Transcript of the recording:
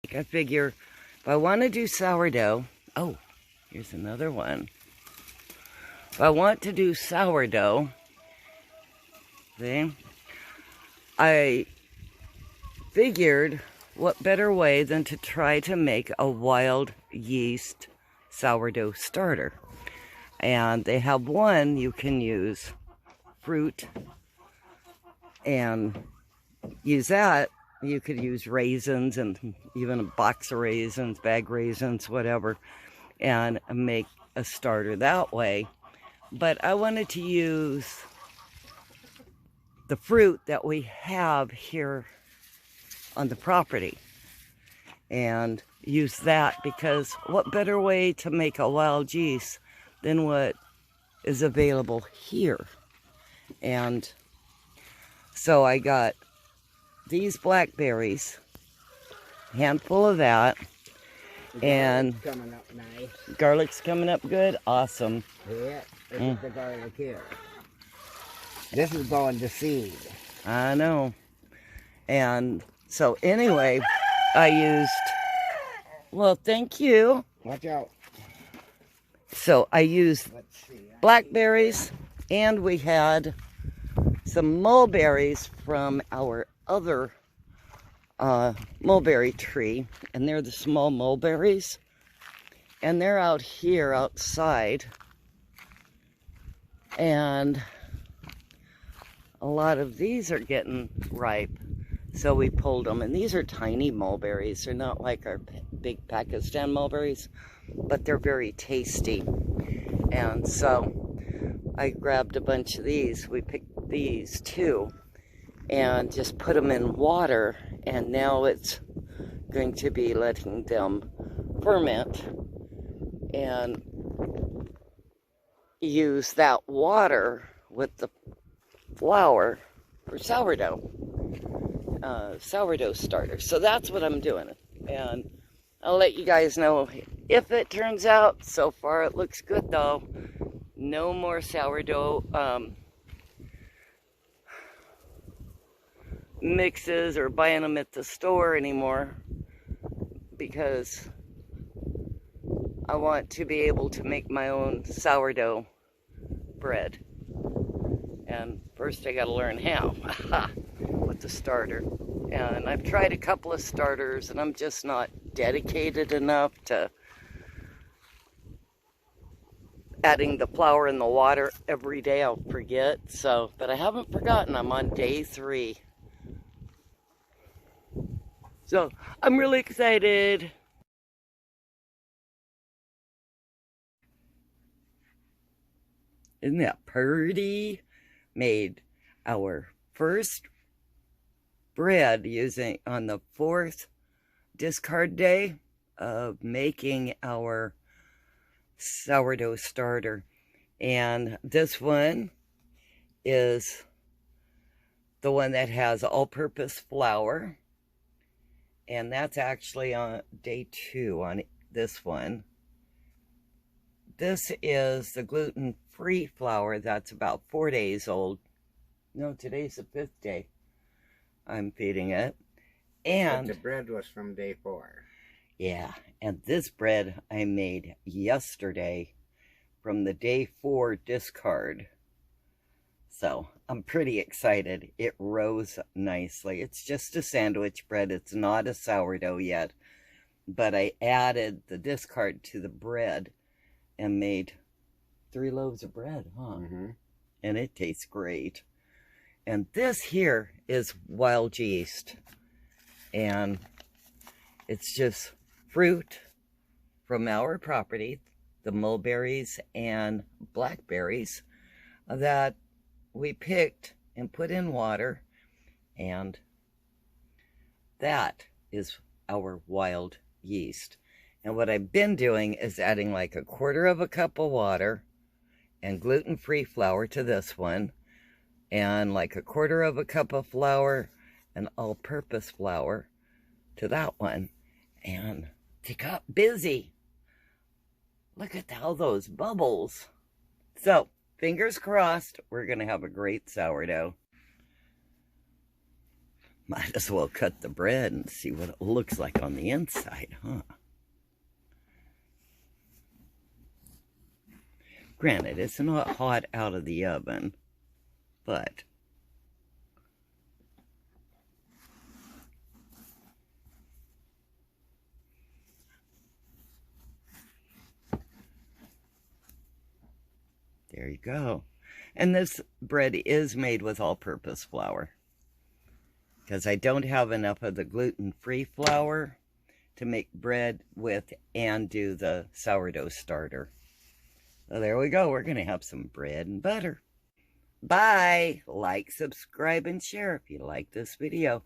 I figure if I want to do sourdough, oh, here's another one. If I want to do sourdough, see, I figured what better way than to try to make a wild yeast sourdough starter. And they have one you can use fruit and use that. You could use raisins and even a box of raisins, bag raisins, whatever, and make a starter that way. But I wanted to use the fruit that we have here on the property and use that, because what better way to make a wild yeast than what is available here. And so I got these blackberries, handful of that, and coming up nice. Garlic's coming up good. Awesome. Yeah, this is the garlic here. This is going to seed. I know. And so anyway, I used, well, thank you. Watch out. So I used blackberries, and we had some mulberries from our other mulberry tree, and they're the small mulberries, and they're out here outside, and a lot of these are getting ripe, so we pulled them. And these are tiny mulberries. They're not like our big Pakistan mulberries, but they're very tasty. And so I grabbed a bunch of these. We picked these too and just put them in water, and now it's going to be letting them ferment and use that water with the flour for sourdough starter. So that's what I'm doing, and I'll let you guys know if it turns out. So far it looks good though. No more sourdough mixes or buying them at the store anymore, because I want to be able to make my own sourdough bread. And first I got to learn how with the starter. And I've tried a couple of starters, and I'm just not dedicated enough to adding the flour and the water every day. I'll forget. So, but I haven't forgotten. I'm on day 3. So I'm really excited. Isn't that pretty? Made our first bread using on the 4th discard day of making our sourdough starter. And this one is the one that has all-purpose flour. And that's actually on day 2 on this one. This is the gluten-free flour that's about 4 days old. No, today's the 5th day I'm feeding it. And but the bread was from day 4. Yeah, and this bread I made yesterday from the day 4 discard. So I'm pretty excited. It rose nicely. It's just a sandwich bread. It's not a sourdough yet. But I added the discard to the bread and made 3 loaves of bread, huh? Mm-hmm. And it tastes great. And this here is wild yeast. And it's just fruit from our property, the mulberries and blackberries, that we picked and put in water, and that is our wild yeast. And what I've been doing is adding like 1/4 cup of water and gluten-free flour to this one, and like 1/4 cup of flour and all-purpose flour to that one. And they got busy. Look at all those bubbles. So fingers crossed, we're going to have a great sourdough. Might as well cut the bread and see what it looks like on the inside, huh? Granted, it's not hot out of the oven, but there you go. And this bread is made with all-purpose flour, because I don't have enough of the gluten-free flour to make bread with and do the sourdough starter. So there we go. We're going to have some bread and butter. Bye. Like, subscribe, and share if you like this video.